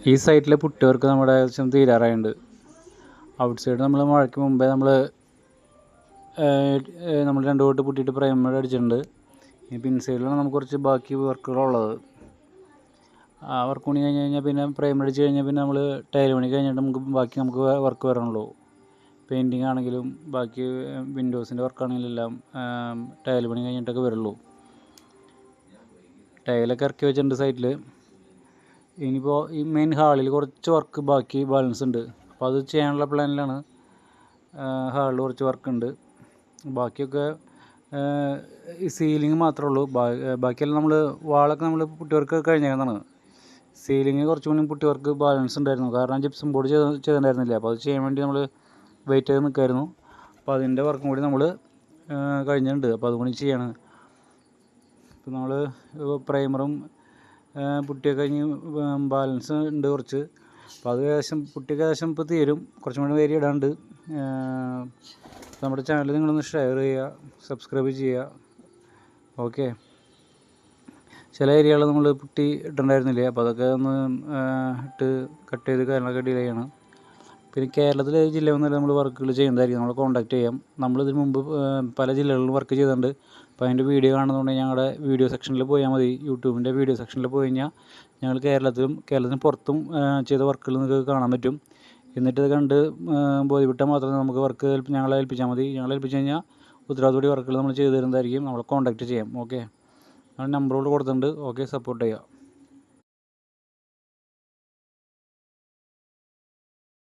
ഈ സൈറ്റിലെ putty work നമ്മുടെ ഏകദേശം തീരാറായുണ്ട്. ഔട്ട് സൈഡ് നമ്മൾ മഴയ്ക്ക് മുമ്പേ നമ്മൾ 2 കോട്ട് പുട്ടിയിട്ട് പ്രൈമർ അടിച്ചിട്ടുണ്ട്. ഇനിയിപ്പോൾ ഇൻസൈഡിലാണ് നമുക്ക് കുറച്ച് ബാക്കി വർക്കുകളുള്ളത്. ആ വർക്ക് പണി കഴിഞ്ഞ് കഴിഞ്ഞാൽ പിന്നെ പ്രൈമർ അടിച്ച് കഴിഞ്ഞാൽ പിന്നെ നമ്മൾ ടൈൽ പണി കഴിഞ്ഞിട്ട് നമുക്ക് വർക്ക് വരണുള്ളൂ. പെയിൻറ്റിങ് ആണെങ്കിലും ബാക്കി വിൻഡോസിൻ്റെ വർക്കാണെങ്കിലും എല്ലാം ടൈൽ പണി കഴിഞ്ഞിട്ടൊക്കെ വരുള്ളൂ. ടൈലൊക്കെ ഇറക്കി വെച്ചിട്ടുണ്ട് സൈറ്റിൽ. ഇനിയിപ്പോൾ ഈ മെയിൻ ഹാളിൽ കുറച്ച് വർക്ക് ബാക്കി ബാലൻസ് ഉണ്ട്. അപ്പോൾ അത് ചെയ്യാനുള്ള പ്ലാനിലാണ്. ഹാളിൽ കുറച്ച് വർക്കുണ്ട്. ബാക്കിയൊക്കെ ഈ സീലിംഗ് മാത്രമേ ഉള്ളൂ. ബാക്കിയെല്ലാം നമ്മൾ വാളൊക്കെ നമ്മൾ പുട്ടി വർക്ക് കഴിഞ്ഞേക്കുന്നതാണ്. സീലിംഗ് കുറച്ച് മുന്നേ പുട്ടി വർക്ക് ബാലൻസ് ഉണ്ടായിരുന്നു. കാരണം ജിപ്സം ബോർഡ് ചെയ്തിട്ടുണ്ടായിരുന്നില്ല. അപ്പോൾ അത് ചെയ്യാൻ വേണ്ടി നമ്മൾ വെയിറ്റ് ചെയ്ത് നിൽക്കുമായിരുന്നു. അപ്പോൾ അതിൻ്റെ വർക്കും കൂടി നമ്മൾ കഴിഞ്ഞിട്ടുണ്ട്. അപ്പോൾ അതുകൂടി ചെയ്യാണ്. ഇപ്പോൾ നമ്മൾ പ്രൈമറും പുട്ടിയൊക്കെ കഴിഞ്ഞ് ബാലൻസ് ഉണ്ട് കുറച്ച്. അപ്പോൾ അത് പുട്ടിയൊക്കെ ഏകദേശം ഇപ്പോൾ തീരും. കുറച്ചും കൂടി വേരി ഇടാണ്ട്. നമ്മുടെ ചാനൽ നിങ്ങളൊന്ന് ഷെയർ ചെയ്യുക, സബ്സ്ക്രൈബ് ചെയ്യുക. ഓക്കെ. ചില ഏരിയകൾ നമ്മൾ പുട്ടി ഇട്ടിട്ടുണ്ടായിരുന്നില്ലേ, അപ്പോൾ അതൊക്കെ ഒന്ന് ഇട്ട് കട്ട് ചെയ്ത് കാര്യങ്ങളൊക്കെ ഡിലേ ചെയ്യണം. പിന്നെ കേരളത്തിലെ ജില്ല ഒന്നല്ല നമ്മൾ വർക്കുകൾ ചെയ്യുന്നതായിരിക്കും. നമ്മൾ കോൺടാക്ട് ചെയ്യാം. നമ്മളിതിന് മുമ്പ് പല ജില്ലകളിലും വർക്ക് ചെയ്തിട്ടുണ്ട്. അപ്പോൾ അതിൻ്റെ വീഡിയോ കാണുന്നതുകൊണ്ട് ഞങ്ങളുടെ വീഡിയോ സെക്ഷനിൽ പോയാൽ മതി. യൂട്യൂബിൻ്റെ വീഡിയോ സെക്ഷനിൽ പോയി കഴിഞ്ഞാൽ ഞങ്ങൾ കേരളത്തിന് പുറത്തും ചെയ്ത വർക്കുകൾ നിങ്ങൾക്ക് കാണാൻ പറ്റും. എന്നിട്ട് ഇത് കണ്ട് ബോധ്യപ്പെട്ടാൽ മാത്രമേ നമുക്ക് വർക്ക് ഞങ്ങളെ ഏൽപ്പിച്ചാൽ മതി. ഞങ്ങളെ ഏൽപ്പിച്ച് കഴിഞ്ഞാൽ ഉത്തരവാദിത്തോടെ വർക്കുകൾ നമ്മൾ ചെയ്തു തരുന്നതായിരിക്കും. നമ്മളെ കോൺടാക്ട് ചെയ്യാം. ഓക്കെ. നമ്പറുകൾ കൊടുത്തിട്ടുണ്ട്. ഓക്കെ, സപ്പോർട്ട് ചെയ്യുക.